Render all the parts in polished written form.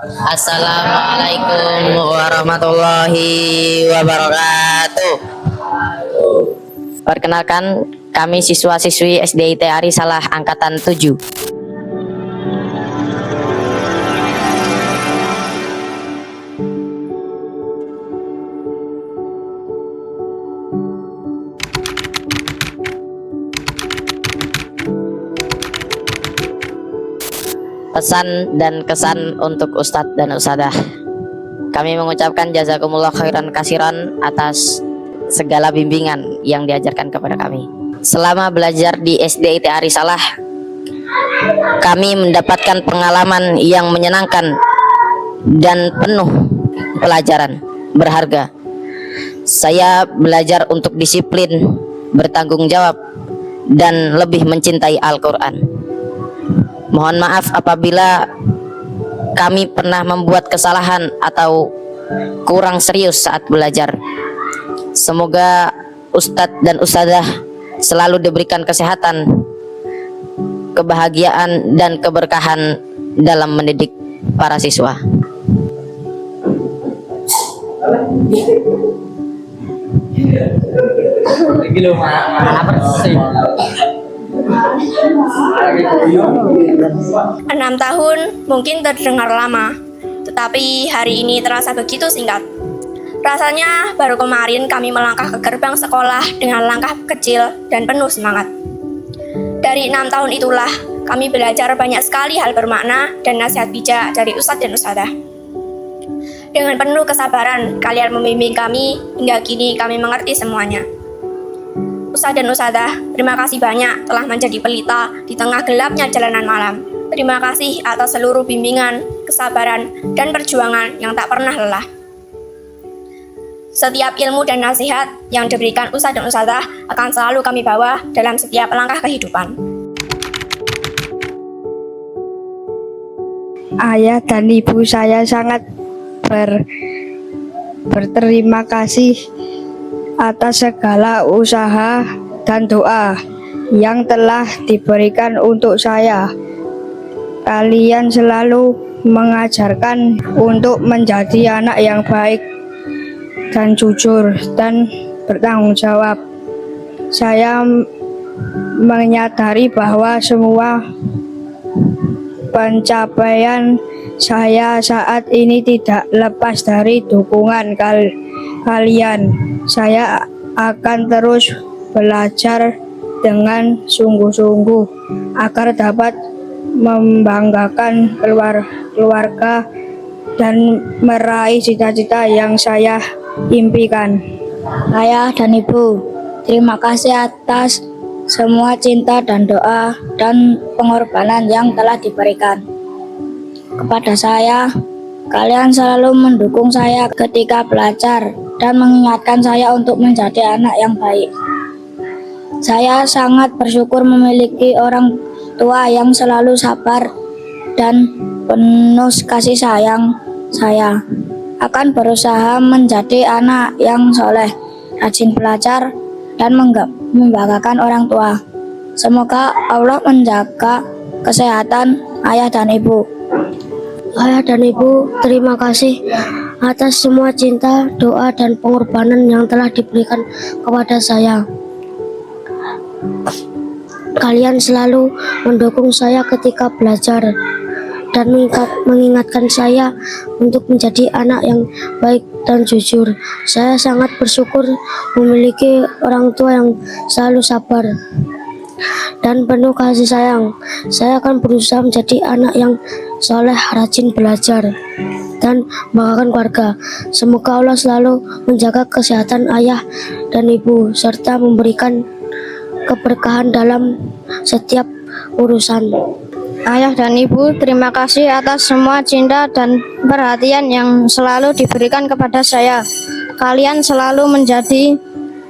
Assalamualaikum warahmatullahi wabarakatuh. Perkenalkan, kami siswa-siswi SDIT Ari Salah angkatan 7. Pesan dan kesan untuk Ustadz dan Ustadzah. Kami mengucapkan jazakumullah khairan kasiran atas segala bimbingan yang diajarkan kepada kami. Selama belajar di SDIT Ari Salah, kami mendapatkan pengalaman yang menyenangkan dan penuh pelajaran berharga. Saya belajar untuk disiplin, bertanggung jawab, dan lebih mencintai Al-Quran. Mohon maaf apabila kami pernah membuat kesalahan atau kurang serius saat belajar. Semoga Ustadz dan Ustadzah selalu diberikan kesehatan, kebahagiaan, dan keberkahan dalam mendidik para siswa. Enam tahun mungkin terdengar lama, tetapi hari ini terasa begitu singkat. Rasanya baru kemarin kami melangkah ke gerbang sekolah dengan langkah kecil dan penuh semangat. Dari 6 tahun itulah kami belajar banyak sekali hal bermakna dan nasihat bijak dari Ustadz dan Ustadzah. Dengan penuh kesabaran, kalian membimbing kami hingga kini kami mengerti semuanya. Ustadz dan Ustadzah, terima kasih banyak telah menjadi pelita di tengah gelapnya jalanan malam. Terima kasih atas seluruh bimbingan, kesabaran, dan perjuangan yang tak pernah lelah. Setiap ilmu dan nasihat yang diberikan Ustadz dan Ustadzah akan selalu kami bawa dalam setiap langkah kehidupan. Ayah dan ibu saya sangat berterima kasih atas segala usaha dan doa yang telah diberikan untuk saya. Kalian selalu mengajarkan untuk menjadi anak yang baik dan jujur dan bertanggung jawab. Saya menyadari bahwa semua pencapaian saya saat ini tidak lepas dari dukungan kalian. Saya akan terus belajar dengan sungguh-sungguh agar dapat membanggakan keluarga dan meraih cita-cita yang saya impikan. Ayah dan ibu, terima kasih atas semua cinta dan doa dan pengorbanan yang telah diberikan kepada saya. Kalian selalu mendukung saya ketika belajar dan mengingatkan saya untuk menjadi anak yang baik. Saya sangat bersyukur memiliki orang tua yang selalu sabar dan penuh kasih sayang. Saya akan berusaha menjadi anak yang soleh, rajin belajar, dan membanggakan orang tua. Semoga Allah menjaga kesehatan ayah dan ibu. Ayah dan ibu, terima kasih atas semua cinta, doa, dan pengorbanan yang telah diberikan kepada saya. Kalian selalu mendukung saya ketika belajar dan mengingatkan saya untuk menjadi anak yang baik dan jujur. Saya sangat bersyukur memiliki orang tua yang selalu sabar dan penuh kasih sayang. Saya akan berusaha menjadi anak yang soleh, rajin belajar, dan membanggakan keluarga. Semoga Allah selalu menjaga kesehatan ayah dan ibu serta memberikan keberkahan dalam setiap urusan. Ayah dan ibu, terima kasih atas semua cinta dan perhatian yang selalu diberikan kepada saya. Kalian selalu menjadi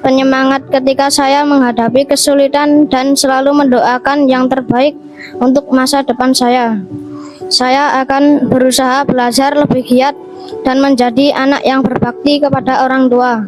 penyemangat ketika saya menghadapi kesulitan dan selalu mendoakan yang terbaik untuk masa depan saya. Saya akan berusaha belajar lebih giat dan menjadi anak yang berbakti kepada orang tua.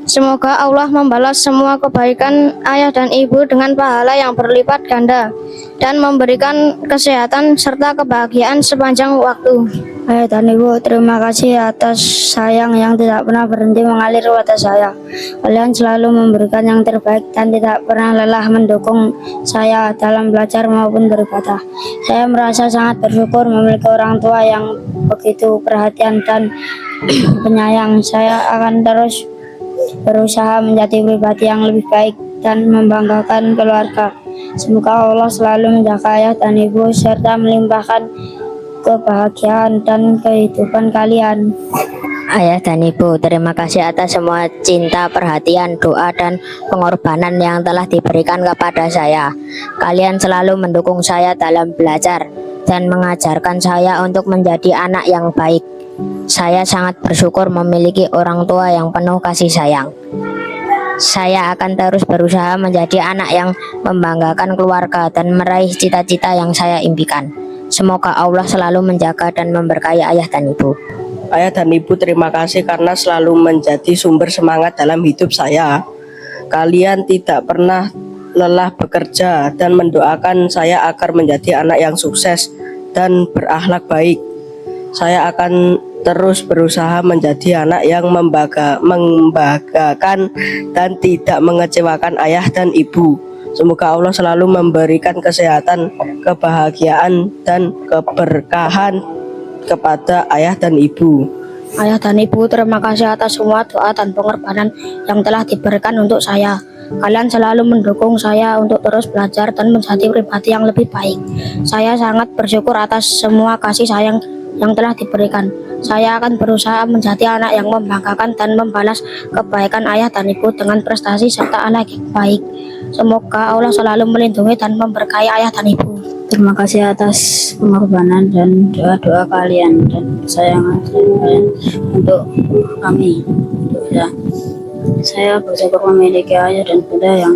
Semoga Allah membalas semua kebaikan ayah dan ibu dengan pahala yang berlipat ganda dan memberikan kesehatan serta kebahagiaan sepanjang waktu. Ayah dan ibu, terima kasih atas sayang yang tidak pernah berhenti mengalir pada saya. Kalian selalu memberikan yang terbaik dan tidak pernah lelah mendukung saya dalam belajar maupun beribadah. Saya merasa sangat bersyukur memiliki orang tua yang begitu perhatian dan penyayang. Saya akan terus berusaha menjadi pribadi yang lebih baik dan membanggakan keluarga. Semoga Allah selalu menjaga ayah dan ibu serta melimpahkan kebahagiaan dan kehidupan kalian. Ayah dan ibu, terima kasih atas semua cinta, perhatian, doa, dan pengorbanan yang telah diberikan kepada saya. Kalian selalu mendukung saya dalam belajar dan mengajarkan saya untuk menjadi anak yang baik. Saya sangat bersyukur memiliki orang tua yang penuh kasih sayang. Saya akan terus berusaha menjadi anak yang membanggakan keluarga dan meraih cita-cita yang saya impikan. Semoga Allah selalu menjaga dan memberkahi ayah dan ibu. Ayah dan ibu, terima kasih karena selalu menjadi sumber semangat dalam hidup saya. Kalian tidak pernah lelah bekerja dan mendoakan saya agar menjadi anak yang sukses dan berakhlak baik. Saya akan terus berusaha menjadi anak yang membanggakan dan tidak mengecewakan ayah dan ibu. Semoga Allah selalu memberikan kesehatan, kebahagiaan, dan keberkahan kepada ayah dan ibu. Ayah dan ibu, terima kasih atas semua doa dan pengorbanan yang telah diberikan untuk saya. Kalian selalu mendukung saya untuk terus belajar dan menjadi pribadi yang lebih baik. Saya sangat bersyukur atas semua kasih sayang yang telah diberikan. Saya akan berusaha menjadi anak yang membanggakan dan membalas kebaikan ayah dan ibu dengan prestasi serta anak yang baik. Semoga Allah selalu melindungi dan memberkahi ayah dan ibu. Terima kasih atas pengorbanan dan doa-doa kalian dan kesayangan kalian untuk kami. Saya bersyukur memiliki ayah dan bunda yang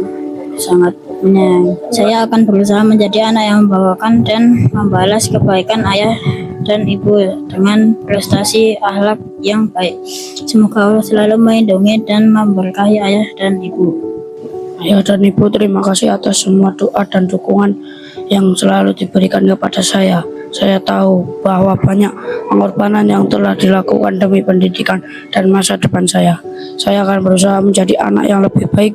sangat menyayangi. Saya akan berusaha menjadi anak yang membanggakan dan membalas kebaikan ayah dan ibu dengan prestasi akhlak yang baik. Semoga Allah selalu melindungi dan memberkahi ayah dan ibu. Ayah dan ibu, terima kasih atas semua doa dan dukungan yang selalu diberikan kepada saya. Saya tahu bahwa banyak pengorbanan yang telah dilakukan demi pendidikan dan masa depan saya. Saya akan berusaha menjadi anak yang lebih baik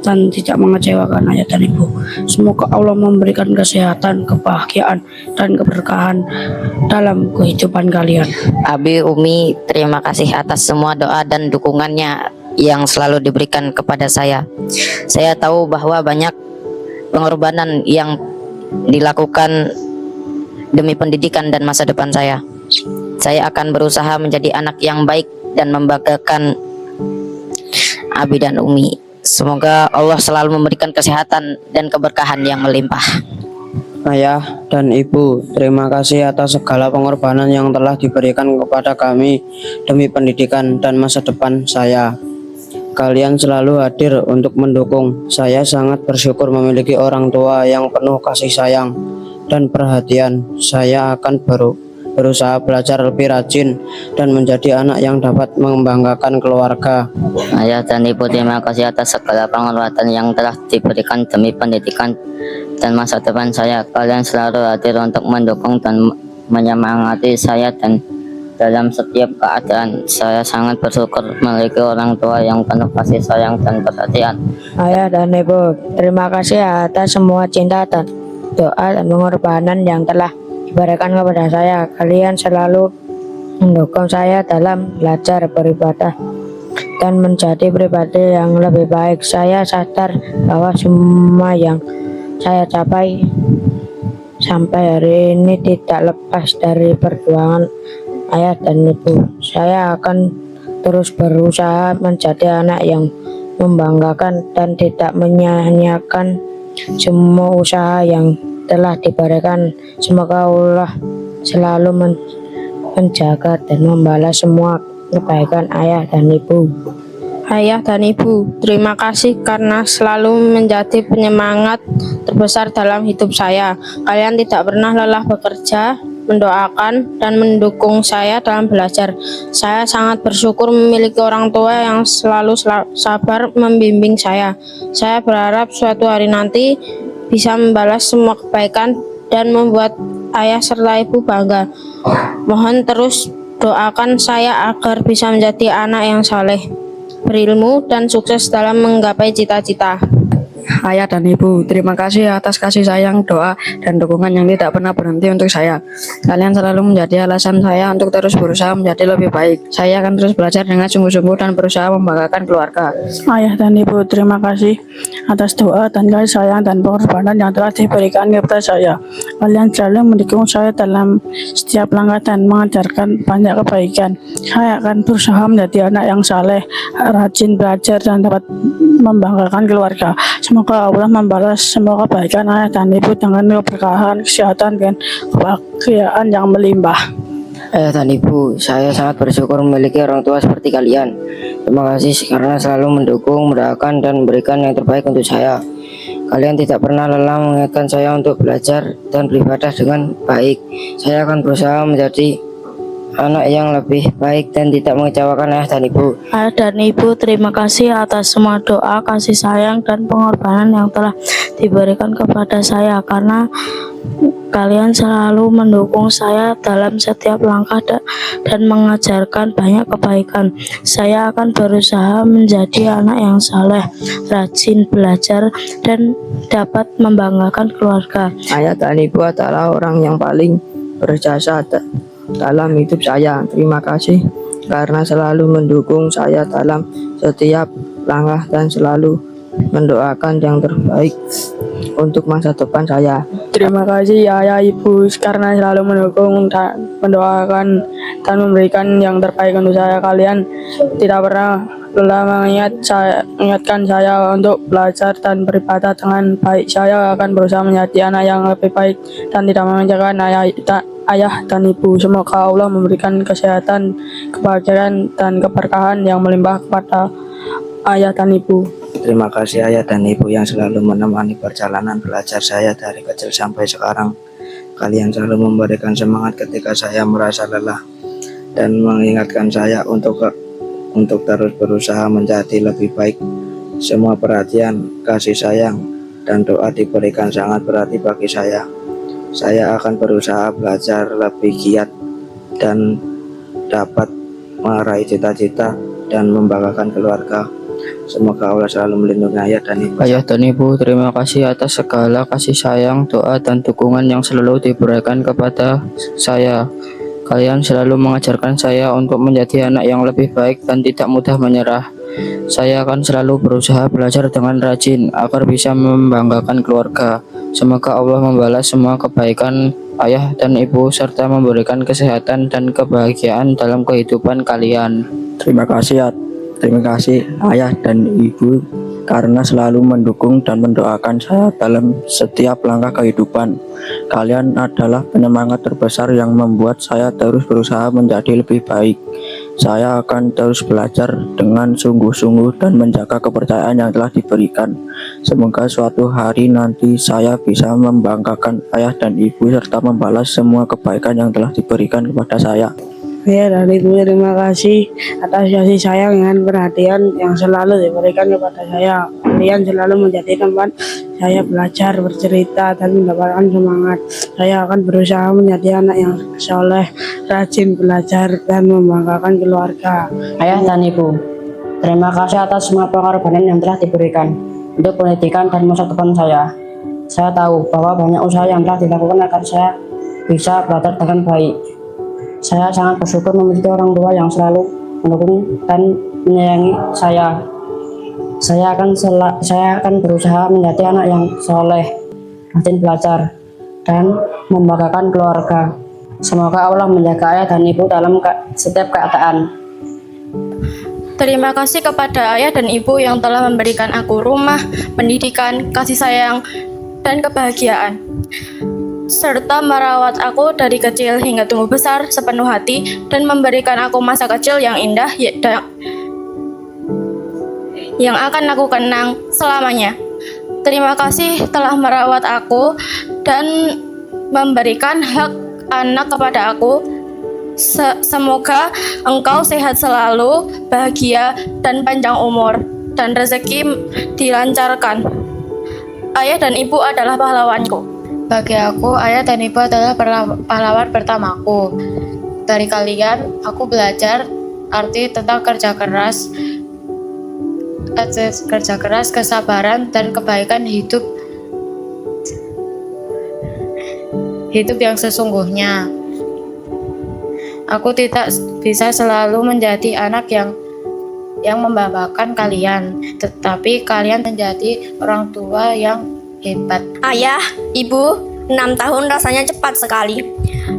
dan tidak mengecewakan ayah dan ibu. Semoga Allah memberikan kesehatan, kebahagiaan, dan keberkahan dalam kehidupan kalian. Abi, Umi, terima kasih atas semua doa dan dukungannya yang selalu diberikan kepada saya. Saya tahu bahwa banyak pengorbanan yang dilakukan demi pendidikan dan masa depan saya. Saya akan berusaha menjadi anak yang baik dan membanggakan Abi dan Umi. Semoga Allah selalu memberikan kesehatan dan keberkahan yang melimpah. Ayah dan ibu, terima kasih atas segala pengorbanan yang telah diberikan kepada kami demi pendidikan dan masa depan saya. Kalian selalu hadir untuk mendukung. Saya sangat bersyukur memiliki orang tua yang penuh kasih sayang dan perhatian. Saya akan berusaha belajar lebih rajin dan menjadi anak yang dapat membanggakan keluarga. Ayah dan ibu, terima kasih atas segala pengorbanan yang telah diberikan demi pendidikan dan masa depan saya. Kalian selalu hadir untuk mendukung dan menyemangati saya dan dalam setiap keadaan. Saya sangat bersyukur memiliki orang tua yang penuh kasih sayang dan perhatian. Ayah dan ibu, terima kasih atas semua cinta dan doa dan pengorbanan yang telah diberikan kepada saya. Kalian selalu mendukung saya dalam belajar, beribadah, dan menjadi pribadi yang lebih baik. Saya sadar bahwa semua yang saya capai sampai hari ini tidak lepas dari perjuangan ayah dan ibu. Saya akan terus berusaha menjadi anak yang membanggakan dan tidak menyia-nyiakan semua usaha yang telah diberikan. Semoga Allah selalu menjaga dan membalas semua kebaikan ayah dan ibu. Ayah dan ibu, terima kasih karena selalu menjadi penyemangat terbesar dalam hidup saya. Kalian tidak pernah lelah bekerja mendoakan dan mendukung saya dalam belajar. Saya sangat bersyukur memiliki orang tua yang selalu sabar membimbing saya. Saya berharap suatu hari nanti bisa membalas semua kebaikan dan membuat ayah serta ibu bangga. Mohon terus doakan saya agar bisa menjadi anak yang saleh, berilmu dan sukses dalam menggapai cita-cita. Ayah dan Ibu, terima kasih atas kasih sayang, doa, dan dukungan yang tidak pernah berhenti untuk saya. Kalian selalu menjadi alasan saya untuk terus berusaha menjadi lebih baik. Saya akan terus belajar dengan sungguh-sungguh dan berusaha membanggakan keluarga. Ayah dan Ibu, terima kasih atas doa dan kasih sayang dan pengorbanan yang telah diberikan kepada saya. Kalian selalu mendukung saya dalam setiap langkah dan mengajarkan banyak kebaikan. Saya akan berusaha menjadi anak yang saleh, rajin belajar, dan dapat membanggakan keluarga. Semoga Allah membalas semua kebaikan ayah dan ibu dengan keberkahan, kesehatan, dan kebahagiaan yang melimpah. Ayah dan Ibu, saya sangat bersyukur memiliki orang tua seperti kalian. Terima kasih karena selalu mendukung, mendoakan, dan memberikan yang terbaik untuk saya. Kalian tidak pernah lelah mengingatkan saya untuk belajar dan beribadah dengan baik. Saya akan berusaha menjadi anak yang lebih baik dan tidak mengecewakan ayah dan ibu. Ayah dan Ibu, terima kasih atas semua doa, kasih sayang, dan pengorbanan yang telah diberikan kepada saya, karena kalian selalu mendukung saya dalam setiap langkah dan mengajarkan banyak kebaikan. Saya akan berusaha menjadi anak yang saleh, rajin belajar, dan dapat membanggakan keluarga. Ayah dan Ibu adalah orang yang paling berjasa dalam hidup saya. Terima kasih karena selalu mendukung saya dalam setiap langkah dan selalu mendoakan yang terbaik untuk masa depan saya. Terima kasih Ayah Ibu karena selalu mendukung dan mendoakan dan memberikan yang terbaik untuk saya. Kalian tidak pernah lelah mengingatkan saya untuk belajar dan beribadah dengan baik. Saya akan berusaha menjadi anak yang lebih baik dan tidak mengecewakan ayah dan ibu. Semoga Allah memberikan kesehatan, kebahagiaan, dan keberkahan yang melimpah kepada ayah dan ibu. Terima kasih ayah dan ibu yang selalu menemani perjalanan belajar saya dari kecil sampai sekarang. Kalian selalu memberikan semangat ketika saya merasa lelah dan mengingatkan saya untuk terus berusaha menjadi lebih baik. Semua perhatian, kasih sayang, dan doa diberikan sangat berarti bagi saya. Saya akan berusaha belajar lebih giat dan dapat meraih cita-cita dan membanggakan keluarga. Semoga Allah selalu melindungi ayah dan ibu. Ayah dan Ibu, terima kasih atas segala kasih sayang, doa, dan dukungan yang selalu diberikan kepada saya. Kalian selalu mengajarkan saya untuk menjadi anak yang lebih baik dan tidak mudah menyerah. Saya akan selalu berusaha belajar dengan rajin agar bisa membanggakan keluarga. Semoga Allah membalas semua kebaikan ayah dan ibu serta memberikan kesehatan dan kebahagiaan dalam kehidupan kalian. Terima kasih ayah dan ibu karena selalu mendukung dan mendoakan saya dalam setiap langkah kehidupan. Kalian adalah penyemangat terbesar yang membuat saya terus berusaha menjadi lebih baik. Saya akan terus belajar dengan sungguh-sungguh dan menjaga kepercayaan yang telah diberikan. Semoga suatu hari nanti saya bisa membanggakan ayah dan ibu serta membalas semua kebaikan yang telah diberikan kepada saya. Ya dan Ibu, terima kasih atas kasih sayang dan perhatian yang selalu diberikan kepada saya. Kalian selalu menjadi tempat saya belajar, bercerita, dan mendapatkan semangat. Saya akan berusaha menjadi anak yang soleh, rajin belajar, dan membanggakan keluarga. Ayah dan Ibu, terima kasih atas semua pengorbanan yang telah diberikan untuk pendidikan dan masa depan saya. Saya tahu bahwa banyak usaha yang telah dilakukan agar saya bisa belajar dengan baik. Saya sangat bersyukur memiliki orang tua yang selalu mendukung dan menyayangi saya. Saya akan berusaha menjadi anak yang soleh, rajin belajar, dan membanggakan keluarga. Semoga Allah menjaga ayah dan ibu dalam setiap keadaan. Terima kasih kepada ayah dan ibu yang telah memberikan aku rumah, pendidikan, kasih sayang, dan kebahagiaan, serta merawat aku dari kecil hingga tumbuh besar sepenuh hati dan memberikan aku masa kecil yang indah yang akan aku kenang selamanya. Terima kasih telah merawat aku dan memberikan hak anak kepada aku. Semoga engkau sehat selalu, bahagia, dan panjang umur, dan rezeki dilancarkan. Ayah dan ibu adalah pahlawanku. Bagi aku, ayah dan ibu adalah pahlawan pertamaku. Dari kalian, aku belajar arti tentang kerja keras, kesabaran, dan kebaikan hidup yang sesungguhnya. Aku tidak bisa selalu menjadi anak yang membanggakan kalian, tetapi kalian menjadi orang tua yang hebat. Ayah, ibu, 6 tahun rasanya cepat sekali.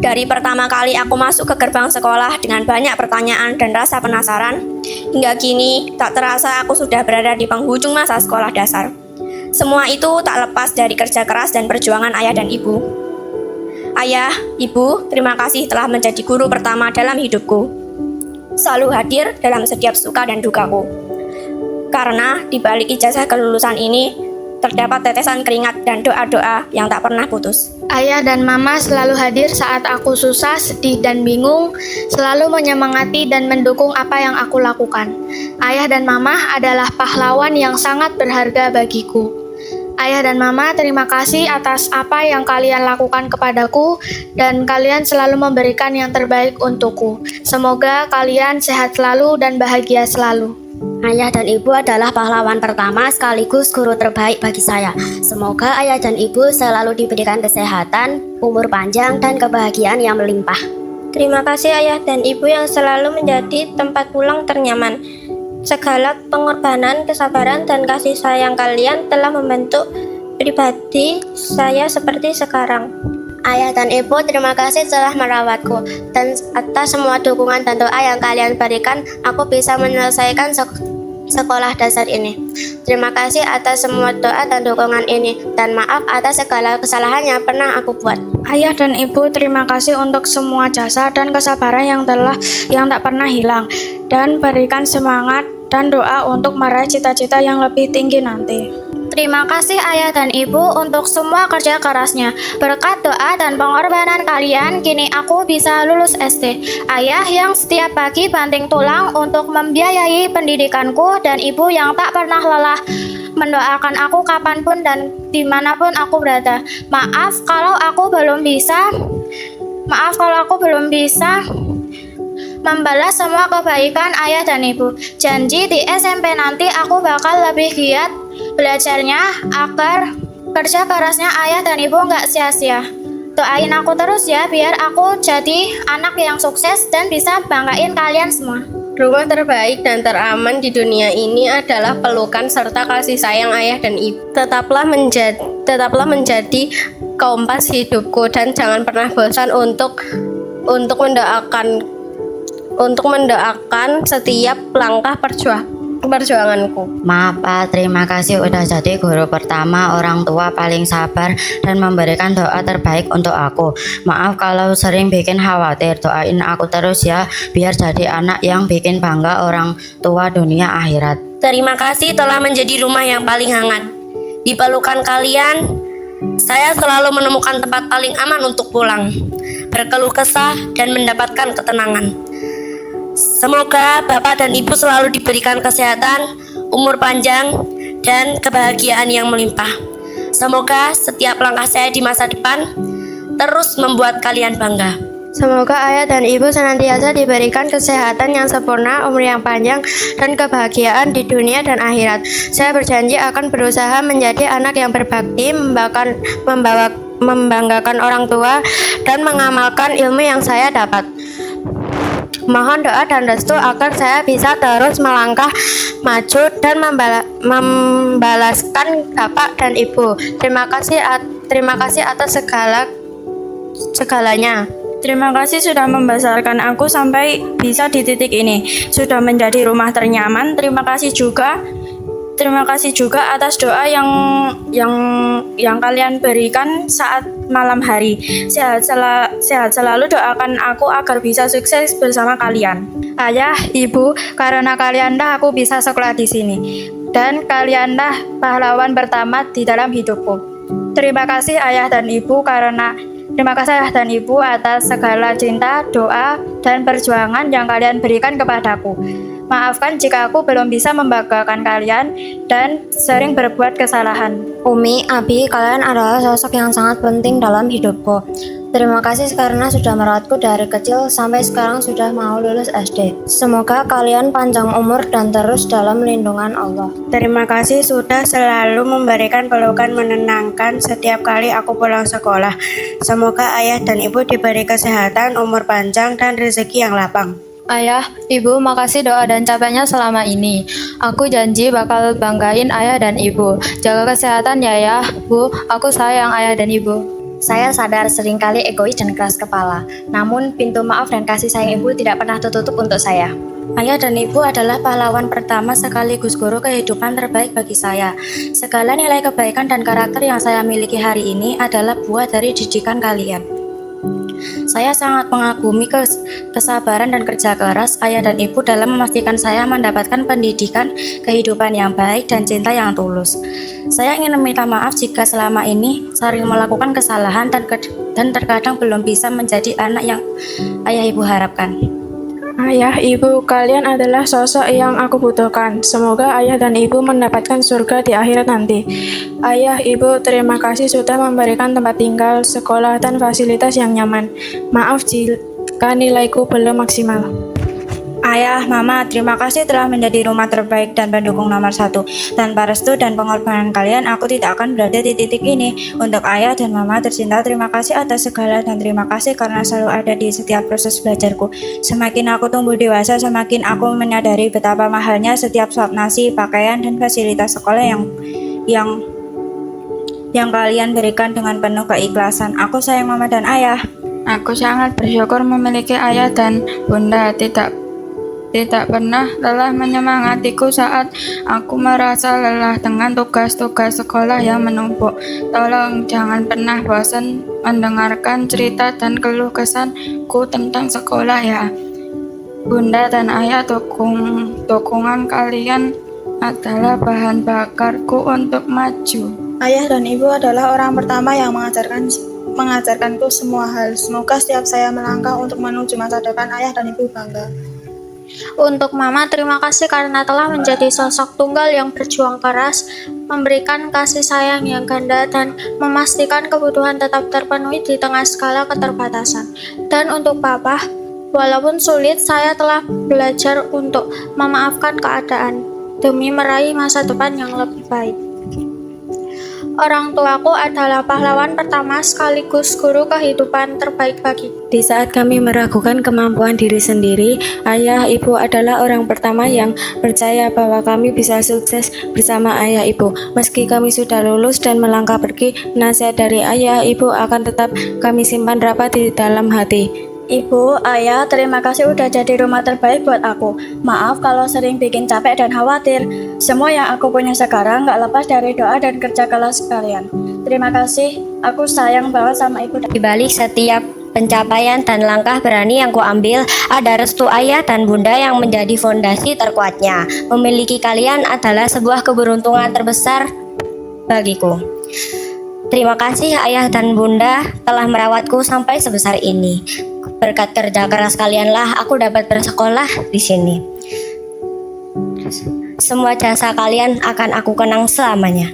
Dari pertama kali aku masuk ke gerbang sekolah dengan banyak pertanyaan dan rasa penasaran, hingga kini tak terasa aku sudah berada di penghujung masa sekolah dasar. Semua itu tak lepas dari kerja keras dan perjuangan ayah dan ibu. Ayah, ibu, terima kasih telah menjadi guru pertama dalam hidupku. Selalu hadir dalam setiap suka dan dukaku. Karena di balik ijazah kelulusan ini, terdapat tetesan keringat dan doa-doa yang tak pernah putus. Ayah dan mama selalu hadir saat aku susah, sedih, dan bingung, selalu menyemangati dan mendukung apa yang aku lakukan. Ayah dan mama adalah pahlawan yang sangat berharga bagiku. Ayah dan mama, terima kasih atas apa yang kalian lakukan kepadaku, dan kalian selalu memberikan yang terbaik untukku. Semoga kalian sehat selalu dan bahagia selalu. Ayah dan ibu adalah pahlawan pertama sekaligus guru terbaik bagi saya. Semoga ayah dan ibu selalu diberikan kesehatan, umur panjang, dan kebahagiaan yang melimpah. Terima kasih ayah dan ibu yang selalu menjadi tempat pulang ternyaman. Segala pengorbanan, kesabaran, dan kasih sayang kalian telah membentuk pribadi saya seperti sekarang. Ayah dan ibu, terima kasih telah merawatku, dan atas semua dukungan dan doa yang kalian berikan, aku bisa menyelesaikan sekolah dasar ini. Terima kasih atas semua doa dan dukungan ini, dan maaf atas segala kesalahan yang pernah aku buat. Ayah dan ibu, terima kasih untuk semua jasa dan kesabaran yang tak pernah hilang, dan berikan semangat dan doa untuk meraih cita-cita yang lebih tinggi nanti. Terima kasih ayah dan ibu untuk semua kerja kerasnya. Berkat doa dan pengorbanan kalian, kini aku bisa lulus SD. Ayah yang setiap pagi banting tulang untuk membiayai pendidikanku, dan ibu yang tak pernah lelah mendoakan aku kapanpun dan dimanapun aku berada. Maaf kalau aku belum bisa membalas semua kebaikan ayah dan ibu. Janji di SMP nanti aku bakal lebih giat belajarnya agar kerja kerasnya ayah dan ibu nggak sia-sia. Doain aku terus ya, biar aku jadi anak yang sukses dan bisa banggain kalian semua. Rumah terbaik dan teraman di dunia ini adalah pelukan serta kasih sayang ayah dan ibu. Tetaplah menjadi kompas hidupku, dan jangan pernah bosan untuk mendoakan setiap langkah perjuanganku. Maaf Pak, terima kasih udah jadi guru pertama, orang tua paling sabar, dan memberikan doa terbaik untuk aku. Maaf kalau sering bikin khawatir, doain aku terus ya, biar jadi anak yang bikin bangga orang tua dunia akhirat. Terima kasih telah menjadi rumah yang paling hangat. Di pelukan kalian, saya selalu menemukan tempat paling aman untuk pulang, berkeluh kesah, dan mendapatkan ketenangan. Semoga Bapak dan Ibu selalu diberikan kesehatan, umur panjang, dan kebahagiaan yang melimpah. Semoga setiap langkah saya di masa depan terus membuat kalian bangga. Semoga ayah dan ibu senantiasa diberikan kesehatan yang sempurna, umur yang panjang, dan kebahagiaan di dunia dan akhirat. Saya berjanji akan berusaha menjadi anak yang berbakti, membanggakan orang tua, dan mengamalkan ilmu yang saya dapat. Mohon doa dan restu agar saya bisa terus melangkah maju dan membalaskan Bapak dan Ibu. Terima kasih atas segalanya. Terima kasih sudah membesarkan aku sampai bisa di titik ini, sudah menjadi rumah ternyaman. Terima kasih juga atas doa yang kalian berikan saat malam hari. Sehat selalu, doakan aku agar bisa sukses bersama kalian. Ayah, ibu, karena kalianlah aku bisa sekolah di sini, dan kalianlah pahlawan pertama di dalam hidupku. Terima kasih ayah dan ibu karena Terima kasih ayah dan ibu atas segala cinta, doa, dan perjuangan yang kalian berikan kepadaku. Maafkan jika aku belum bisa membanggakan kalian dan sering berbuat kesalahan. Umi, Abi, kalian adalah sosok yang sangat penting dalam hidupku. Terima kasih karena sudah merawatku dari kecil sampai sekarang sudah mau lulus SD. Semoga kalian panjang umur dan terus dalam lindungan Allah. Terima kasih sudah selalu memberikan pelukan menenangkan setiap kali aku pulang sekolah. Semoga ayah dan ibu diberi kesehatan, umur panjang, dan rezeki yang lapang. Ayah, ibu, makasih doa dan capeknya selama ini. Aku janji bakal banggain ayah dan ibu. Jaga kesehatan ya, ya, Bu. Aku sayang ayah dan ibu. Saya sadar seringkali egois dan keras kepala. Namun pintu maaf dan kasih sayang ibu tidak pernah tertutup untuk saya. Ayah dan ibu adalah pahlawan pertama sekaligus guru kehidupan terbaik bagi saya. Segala nilai kebaikan dan karakter yang saya miliki hari ini adalah buah dari didikan kalian. Saya sangat mengagumi kesabaran dan kerja keras ayah dan ibu dalam memastikan saya mendapatkan pendidikan, kehidupan yang baik, dan cinta yang tulus. Saya ingin meminta maaf jika selama ini sering melakukan kesalahan dan terkadang belum bisa menjadi anak yang ayah ibu harapkan. Ayah, ibu, kalian adalah sosok yang aku butuhkan. Semoga ayah dan ibu mendapatkan surga di akhirat nanti. Ayah, ibu, terima kasih sudah memberikan tempat tinggal, sekolah, dan fasilitas yang nyaman. Maaf jika nilaiku belum maksimal. Ayah, mama, terima kasih telah menjadi rumah terbaik dan pendukung nomor 1. Tanpa restu dan pengorbanan kalian, aku tidak akan berada di titik ini. Untuk ayah dan mama tercinta, terima kasih atas segala dan terima kasih karena selalu ada di setiap proses belajarku. Semakin aku tumbuh dewasa, semakin aku menyadari betapa mahalnya setiap suap nasi, pakaian, dan fasilitas sekolah yang kalian berikan dengan penuh keikhlasan. Aku sayang mama dan ayah. Aku sangat bersyukur memiliki ayah dan bunda tidak pernah lelah menyemangatiku saat aku merasa lelah dengan tugas-tugas sekolah yang menumpuk. Tolong jangan pernah bosan mendengarkan cerita dan keluh kesahku tentang sekolah ya. Bunda dan ayah, dukungan kalian adalah bahan bakarku untuk maju. Ayah dan ibu adalah orang pertama yang mengajarkanku semua hal. Semoga setiap saya melangkah untuk menuju masa depan, ayah dan ibu bangga. Untuk mama, terima kasih karena telah menjadi sosok tunggal yang berjuang keras, memberikan kasih sayang yang ganda, dan memastikan kebutuhan tetap terpenuhi di tengah skala keterbatasan. Dan untuk papa, walaupun sulit, saya telah belajar untuk memaafkan keadaan demi meraih masa depan yang lebih baik. Orang tuaku adalah pahlawan pertama sekaligus guru kehidupan terbaik bagi. Di saat kami meragukan kemampuan diri sendiri, ayah ibu adalah orang pertama yang percaya bahwa kami bisa sukses bersama ayah ibu. Meski kami sudah lulus dan melangkah pergi, nasihat dari ayah ibu akan tetap kami simpan rapat di dalam hati. Ibu, ayah, terima kasih udah jadi rumah terbaik buat aku. Maaf kalau sering bikin capek dan khawatir. Semua yang aku punya sekarang gak lepas dari doa dan kerja keras kalian. Terima kasih, aku sayang banget sama ibu. Di balik setiap pencapaian dan langkah berani yang kuambil, ada restu ayah dan bunda yang menjadi fondasi terkuatnya. Memiliki kalian adalah sebuah keberuntungan terbesar bagiku. Terima kasih ayah dan bunda telah merawatku sampai sebesar ini. Berkat kerja keras kalianlah aku dapat bersekolah di sini. Semua jasa kalian akan aku kenang selamanya.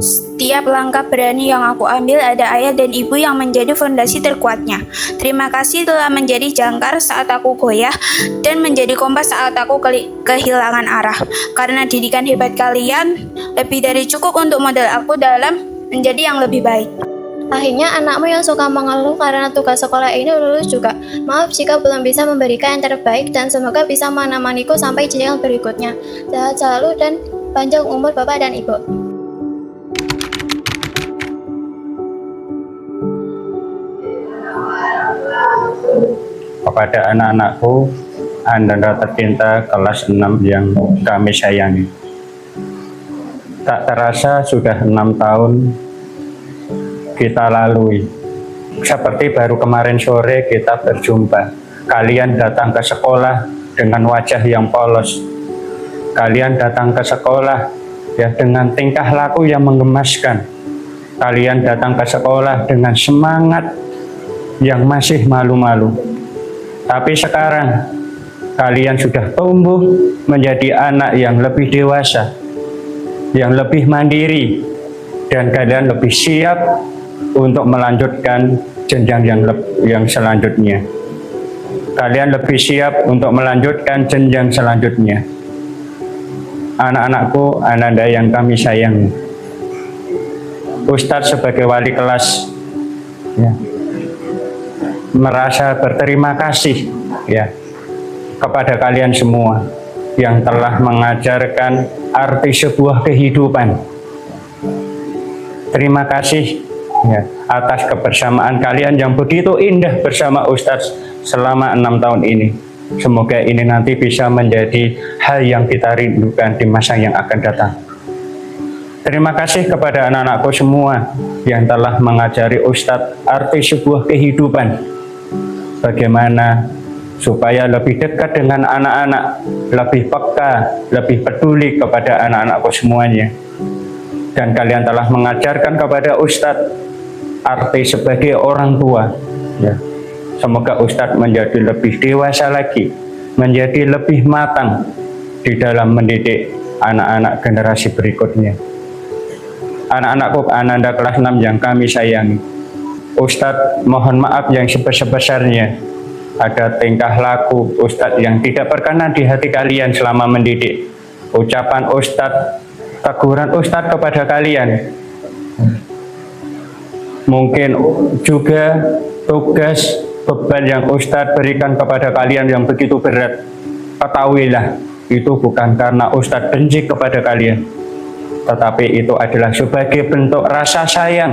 Setiap langkah berani yang aku ambil ada ayah dan ibu yang menjadi fondasi terkuatnya. Terima kasih telah menjadi jangkar saat aku goyah dan menjadi kompas saat aku kehilangan arah. Karena didikan hebat kalian lebih dari cukup untuk modal aku dalam menjadi yang lebih baik. Akhirnya anakmu yang suka mengeluh karena tugas sekolah ini lulus juga. Maaf jika belum bisa memberikan yang terbaik dan semoga bisa menemaniku sampai jenjang berikutnya. Sehat selalu dan panjang umur Bapak dan Ibu. Kepada anak-anakku, Anda tercinta kelas 6 yang kami sayangi. Tak terasa sudah 6 tahun kita lalui. Seperti baru kemarin sore kita berjumpa. Kalian datang ke sekolah dengan wajah yang polos. Kalian datang ke sekolah ya dengan tingkah laku yang menggemaskan. Kalian datang ke sekolah dengan semangat yang masih malu-malu. Tapi sekarang kalian sudah tumbuh menjadi anak yang lebih dewasa, yang lebih mandiri, dan kalian lebih siap untuk melanjutkan jenjang yang selanjutnya. Kalian lebih siap untuk melanjutkan jenjang selanjutnya. Anak-anakku, ananda yang kami sayangi, Ustadz sebagai wali kelas merasa berterima kasih kepada kalian semua yang telah mengajarkan arti sebuah kehidupan. Terima kasih atas kebersamaan kalian yang begitu indah bersama Ustadz selama 6 tahun ini. Semoga ini nanti bisa menjadi hal yang kita rindukan di masa yang akan datang. Terima kasih kepada anak-anakku semua yang telah mengajari Ustadz arti sebuah kehidupan. Bagaimana supaya lebih dekat dengan anak-anak, lebih peka, lebih peduli kepada anak-anakku semuanya. Dan kalian telah mengajarkan kepada Ustadz arti sebagai orang tua. Semoga Ustadz menjadi lebih dewasa lagi, menjadi lebih matang di dalam mendidik anak-anak generasi berikutnya. Anak-anakku ananda kelas 6 yang kami sayangi, Ustadz mohon maaf yang sebesar-besarnya ada tingkah laku Ustadz yang tidak berkenan di hati kalian selama mendidik. Ucapan Ustadz, teguran Ustadz kepada kalian, mungkin juga tugas beban yang Ustadz berikan kepada kalian yang begitu berat. Ketahuilah, itu bukan karena Ustadz benci kepada kalian, tetapi itu adalah sebagai bentuk rasa sayang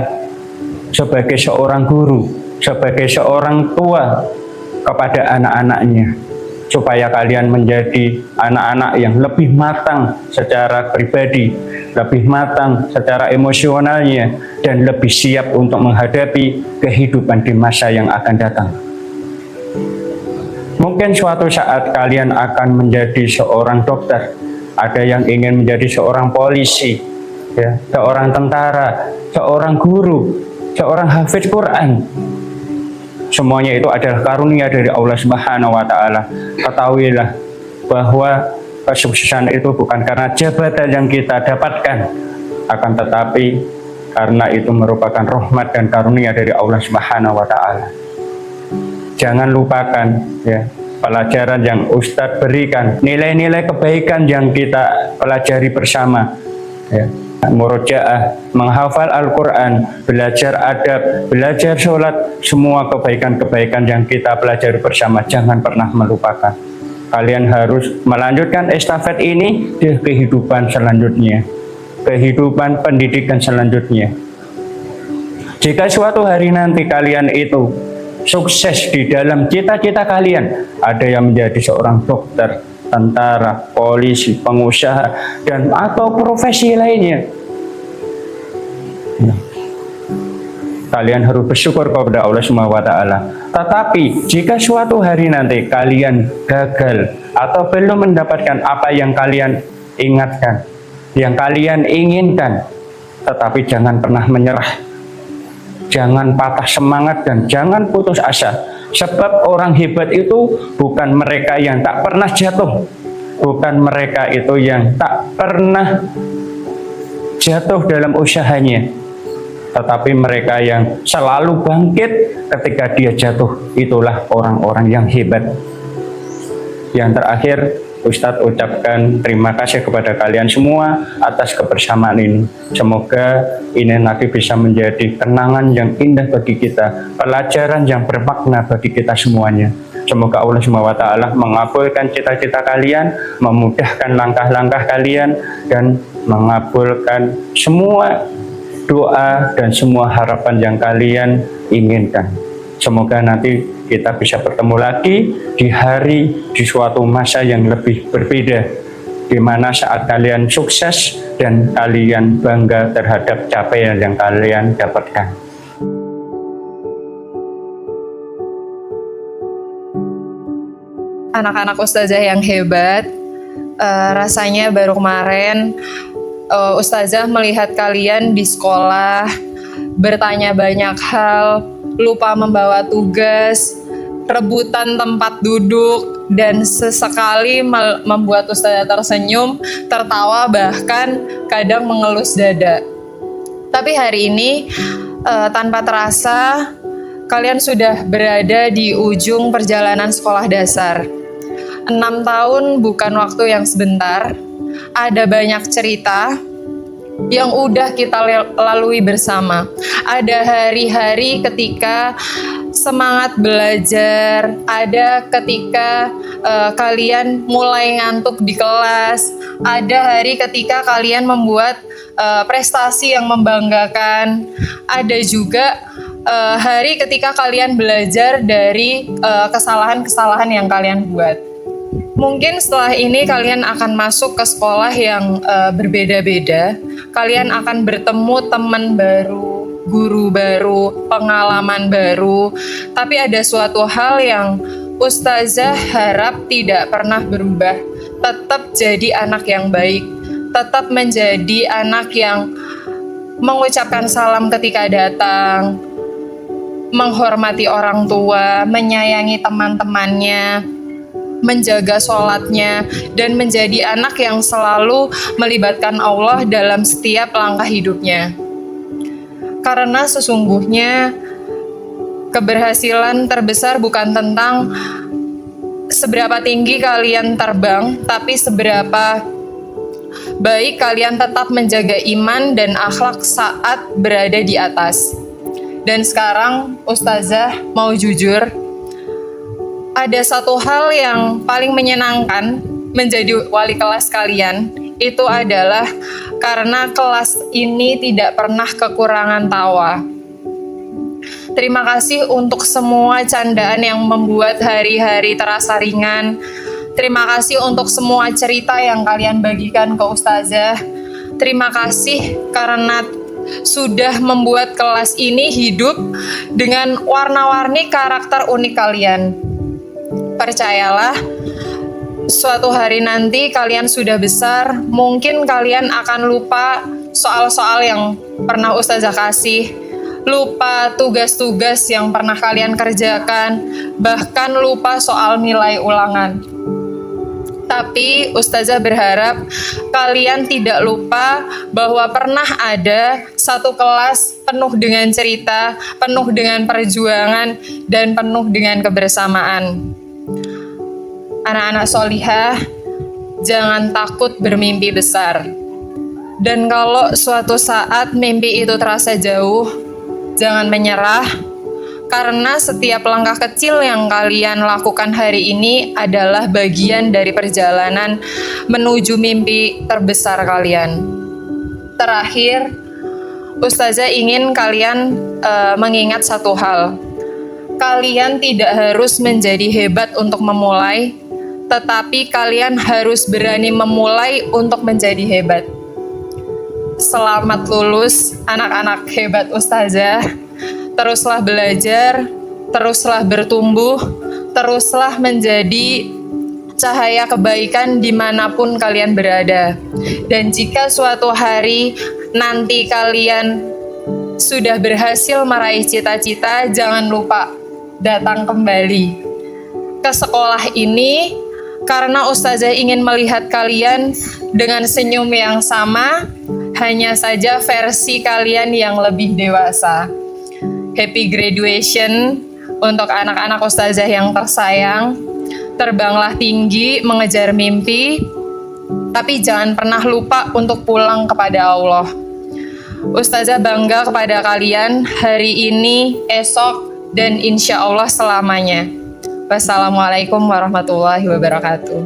sebagai seorang guru, sebagai seorang tua kepada anak-anaknya, supaya kalian menjadi anak-anak yang lebih matang secara pribadi, lebih matang secara emosionalnya, dan lebih siap untuk menghadapi kehidupan di masa yang akan datang. Mungkin suatu saat kalian akan menjadi seorang dokter, ada yang ingin menjadi seorang polisi, seorang tentara, seorang guru, seorang hafiz Quran. Semuanya itu adalah karunia dari Allah Subhanahu wa Ta'ala. Ketahuilah bahwa kesuksesan itu bukan karena jabatan yang kita dapatkan, akan tetapi karena itu merupakan rahmat dan karunia dari Allah Subhanahu wa Ta'ala. Jangan lupakan pelajaran yang Ustadz berikan, nilai-nilai kebaikan yang kita pelajari bersama. Murojaah, menghafal Al-Quran, belajar adab, belajar sholat, semua kebaikan-kebaikan yang kita pelajari bersama jangan pernah melupakan. Kalian harus melanjutkan estafet ini di kehidupan selanjutnya, kehidupan pendidikan selanjutnya. Jika suatu hari nanti kalian itu sukses di dalam cita-cita kalian, ada yang menjadi seorang dokter, tentara, polisi, pengusaha, dan atau profesi lainnya, kalian harus bersyukur kepada Allah Subhanahu wa Ta'ala. Tetapi jika suatu hari nanti kalian gagal atau belum mendapatkan apa yang kalian ingatkan, yang kalian inginkan, tetapi jangan pernah menyerah, jangan patah semangat, dan jangan putus asa. Sebab orang hebat itu bukan mereka yang tak pernah jatuh, bukan mereka itu yang tak pernah jatuh dalam usahanya, tetapi mereka yang selalu bangkit ketika dia jatuh. Itulah orang-orang yang hebat. Yang terakhir, Ustadz ucapkan terima kasih kepada kalian semua atas kebersamaan ini. Semoga ini nanti bisa menjadi kenangan yang indah bagi kita, pelajaran yang bermakna bagi kita semuanya. Semoga Allah Subhanahu wa Ta'ala mengabulkan cita-cita kalian, memudahkan langkah-langkah kalian, dan mengabulkan semua doa dan semua harapan yang kalian inginkan. Semoga nanti kita bisa bertemu lagi di suatu masa yang lebih berbeda, di mana saat kalian sukses dan kalian bangga terhadap capaian yang kalian dapatkan. Anak-anak ustazah yang hebat, rasanya baru kemarin ustazah melihat kalian di sekolah bertanya banyak hal, lupa membawa tugas, rebutan tempat duduk, dan sesekali membuat ustazah tersenyum, tertawa, bahkan kadang mengelus dada. Tapi hari ini tanpa terasa kalian sudah berada di ujung perjalanan sekolah dasar. 6 tahun bukan waktu yang sebentar. Ada banyak cerita yang udah kita lalui bersama. Ada hari-hari ketika semangat belajar, ada ketika kalian mulai ngantuk di kelas, ada hari ketika kalian membuat prestasi yang membanggakan, ada juga hari ketika kalian belajar dari kesalahan-kesalahan yang kalian buat. Mungkin setelah ini kalian akan masuk ke sekolah yang berbeda-beda. Kalian akan bertemu teman baru, guru baru, pengalaman baru. Tapi ada suatu hal yang ustazah harap tidak pernah berubah. Tetap jadi anak yang baik. Tetap menjadi anak yang mengucapkan salam ketika datang, menghormati orang tua, menyayangi teman-temannya, menjaga sholatnya, dan menjadi anak yang selalu melibatkan Allah dalam setiap langkah hidupnya. Karena sesungguhnya keberhasilan terbesar bukan tentang seberapa tinggi kalian terbang, tapi seberapa baik kalian tetap menjaga iman dan akhlak saat berada di atas. Dan sekarang ustazah mau jujur, ada satu hal yang paling menyenangkan menjadi wali kelas kalian, itu adalah karena kelas ini tidak pernah kekurangan tawa. Terima kasih untuk semua candaan yang membuat hari-hari terasa ringan. Terima kasih untuk semua cerita yang kalian bagikan ke ustazah. Terima kasih karena sudah membuat kelas ini hidup dengan warna-warni karakter unik kalian. Percayalah, suatu hari nanti kalian sudah besar, mungkin kalian akan lupa soal-soal yang pernah ustazah kasih, lupa tugas-tugas yang pernah kalian kerjakan, bahkan lupa soal nilai ulangan. Tapi ustazah berharap kalian tidak lupa bahwa pernah ada satu kelas penuh dengan cerita, penuh dengan perjuangan, dan penuh dengan kebersamaan. Anak-anak solihah, jangan takut bermimpi besar. Dan kalau suatu saat mimpi itu terasa jauh, jangan menyerah, karena setiap langkah kecil yang kalian lakukan hari ini adalah bagian dari perjalanan menuju mimpi terbesar kalian. Terakhir, ustazah ingin kalian mengingat satu hal. Kalian tidak harus menjadi hebat untuk memulai, tetapi kalian harus berani memulai untuk menjadi hebat. Selamat lulus anak-anak hebat ustazah. Teruslah belajar, teruslah bertumbuh, teruslah menjadi cahaya kebaikan dimanapun kalian berada. Dan jika suatu hari nanti kalian sudah berhasil meraih cita-cita, jangan lupa datang kembali ke sekolah ini, karena ustazah ingin melihat kalian dengan senyum yang sama, hanya saja versi kalian yang lebih dewasa. Happy graduation untuk anak-anak ustazah yang tersayang. Terbanglah tinggi mengejar mimpi, tapi jangan pernah lupa untuk pulang kepada Allah. Ustazah bangga kepada kalian hari ini, esok, dan insya Allah selamanya. Wassalamualaikum warahmatullahi wabarakatuh.